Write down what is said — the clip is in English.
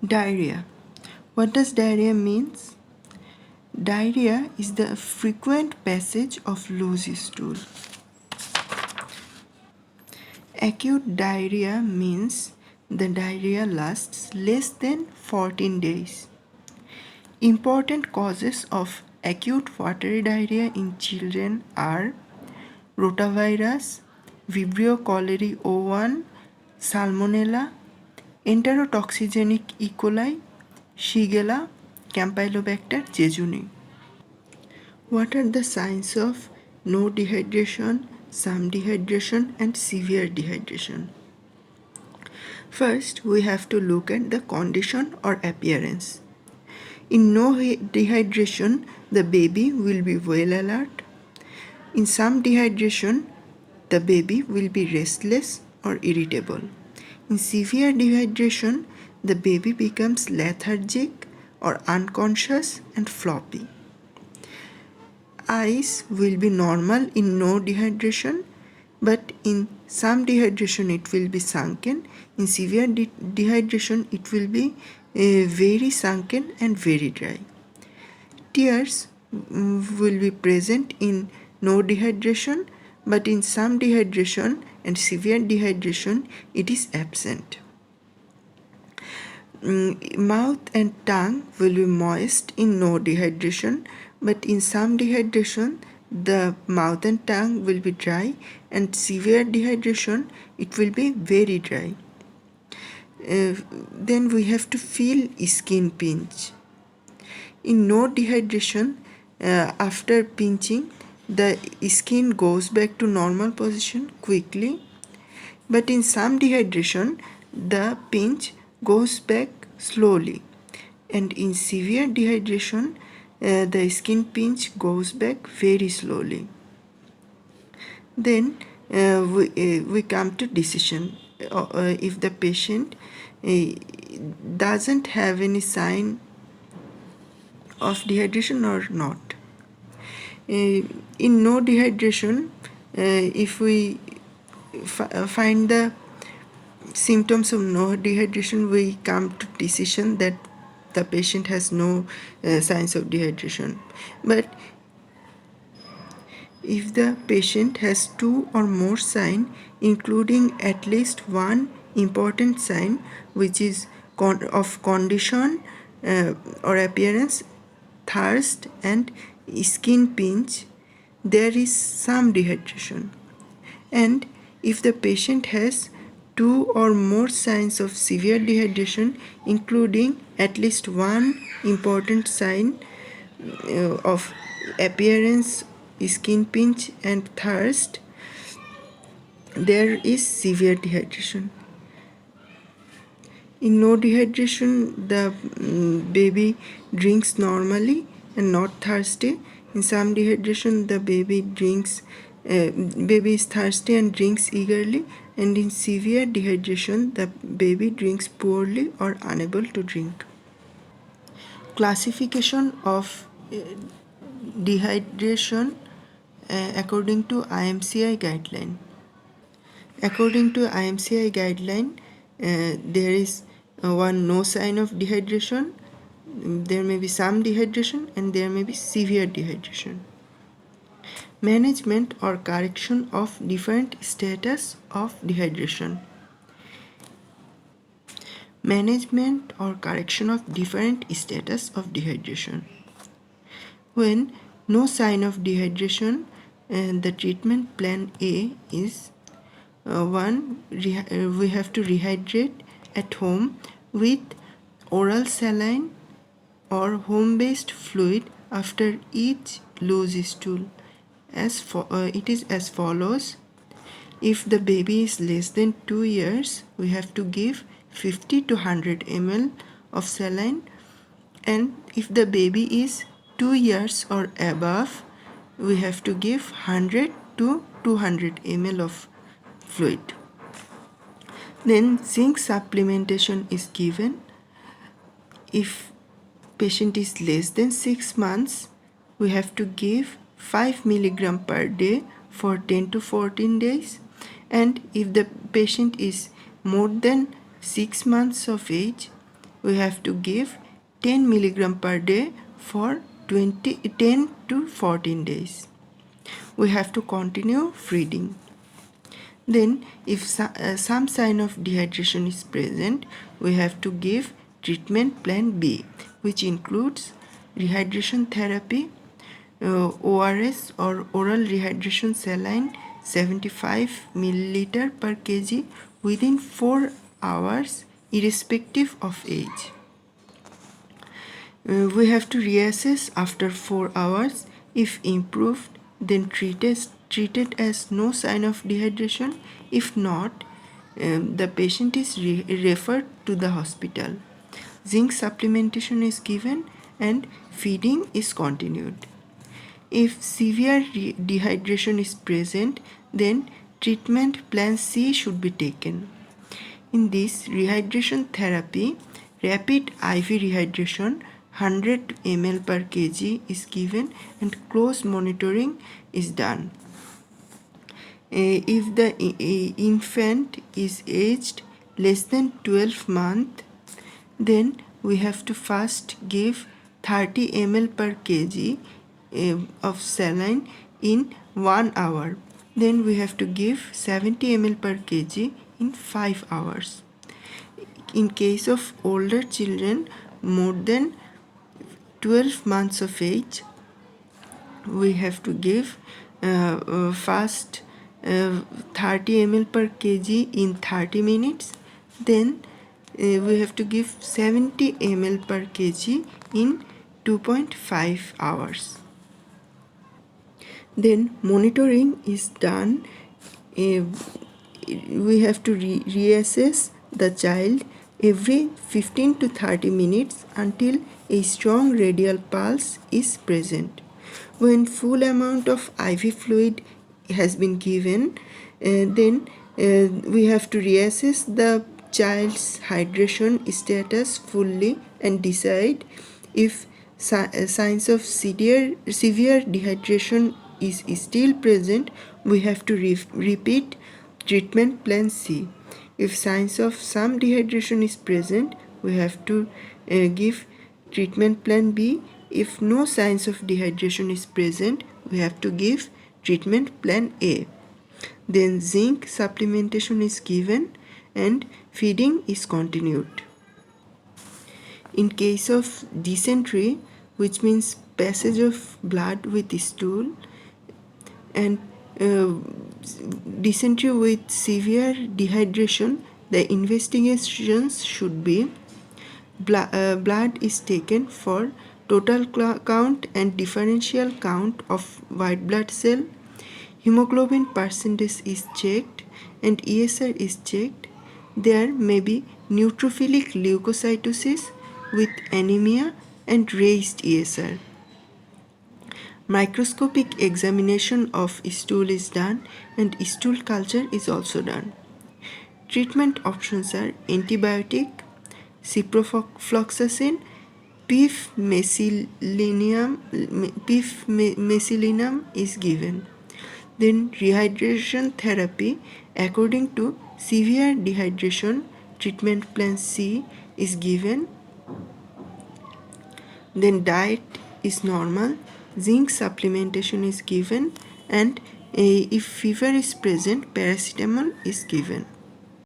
Diarrhea. What does diarrhea means? Diarrhea is the frequent passage of loose stool. Acute diarrhea means the diarrhea lasts less than 14 days. Important causes of acute watery diarrhea in children are rotavirus, Vibrio cholerae O1, Salmonella, enterotoxigenic E. coli, Shigella, Campylobacter jejuni. What are the signs of no dehydration, some dehydration, and severe dehydration? First, we have to look at the condition or appearance. In no dehydration, the baby will be well alert. In some dehydration, the baby will be restless or irritable. In severe dehydration, the baby becomes lethargic or unconscious and floppy. Eyes will be normal in no dehydration, but in some dehydration it will be sunken. In severe dehydration it will be very sunken and very dry. Tears will be present in no dehydration, but in some dehydration and severe dehydration it is absent. Mouth and tongue will be moist in no dehydration, but in some dehydration the mouth and tongue will be dry, and severe dehydration it will be very dry. Then we have to feel skin pinch. In no dehydration, after pinching, the skin goes back to normal position quickly, but in some dehydration, the pinch goes back slowly, and in severe dehydration, the skin pinch goes back very slowly. Then we come to decision. If the patient doesn't have any sign of dehydration or not. In no dehydration, if we find the symptoms of no dehydration, we come to decision that the patient has no signs of dehydration. But if the patient has two or more signs, including at least one important sign which is of condition or appearance, thirst and skin pinch, there is some dehydration. And if the patient has two or more signs of severe dehydration, including at least one important sign of appearance, skin pinch and thirst, there is severe dehydration. In no dehydration, the baby drinks normally and not thirsty. In some dehydration, the baby is thirsty and drinks eagerly, and in severe dehydration, the baby drinks poorly or unable to drink. Classification of dehydration according to IMCI guideline. According to IMCI guideline, there is one no sign of dehydration, there may be some dehydration, and there may be severe dehydration. Management or correction of different status of dehydration. Management or correction of different status of dehydration. When no sign of dehydration, the treatment plan A is we have to rehydrate at home with oral saline or home-based fluid after each loose stool. It is as follows. If the baby is less than 2 years, we have to give 50 to 100 ml of saline, and if the baby is 2 years or above, we have to give 100 to 200 ml of fluid. Then zinc supplementation is given. If patient is less than 6 months, we have to give 5 milligram per day for 10 to 14 days. And if the patient is more than 6 months of age, we have to give 10 milligram per day for 10 to 14 days. We have to continue feeding. Then, if some sign of dehydration is present, we have to give treatment plan B, which includes rehydration therapy, ORS or oral rehydration saline 75 milliliter per kg within 4 hours irrespective of age. We have to reassess after 4 hours. If improved, then treated as no sign of dehydration. If not, the patient is referred to the hospital. Zinc supplementation is given and feeding is continued. If severe dehydration is present, then treatment plan C should be taken. In this rehydration therapy, rapid IV rehydration 100 ml per kg is given and close monitoring is done. If the infant is aged less than 12 months, then we have to first give 30 ml per kg of saline in 1 hour. Then we have to give 70 ml per kg in 5 hours. In case of older children more than 12 months of age, we have to give first 30 ml per kg in 30 minutes. Then we have to give 70 ml per kg in 2.5 hours. Then monitoring is done. We have to reassess the child every 15 to 30 minutes until a strong radial pulse is present. When full amount of IV fluid has been given, then we have to reassess the child's hydration status fully and decide if signs of severe dehydration is still present. We have to repeat treatment plan C. If signs of some dehydration is present, we have to give treatment plan B. If no signs of dehydration is present, we have to give treatment plan A. Then zinc supplementation is given and feeding is continued. In case of dysentery, which means passage of blood with stool, and dysentery with severe dehydration, the investigations should be blood is taken for total count and differential count of white blood cell, hemoglobin percentage is checked and ESR is checked. There may be neutrophilic leukocytosis with anemia and raised ESR. Microscopic examination of stool is done and stool culture is also done. Treatment options are antibiotic, ciprofloxacin, pifmecylinum is given. Then rehydration therapy according to severe dehydration, treatment plan C is given. Then diet is normal, zinc supplementation is given, and if fever is present, paracetamol is given.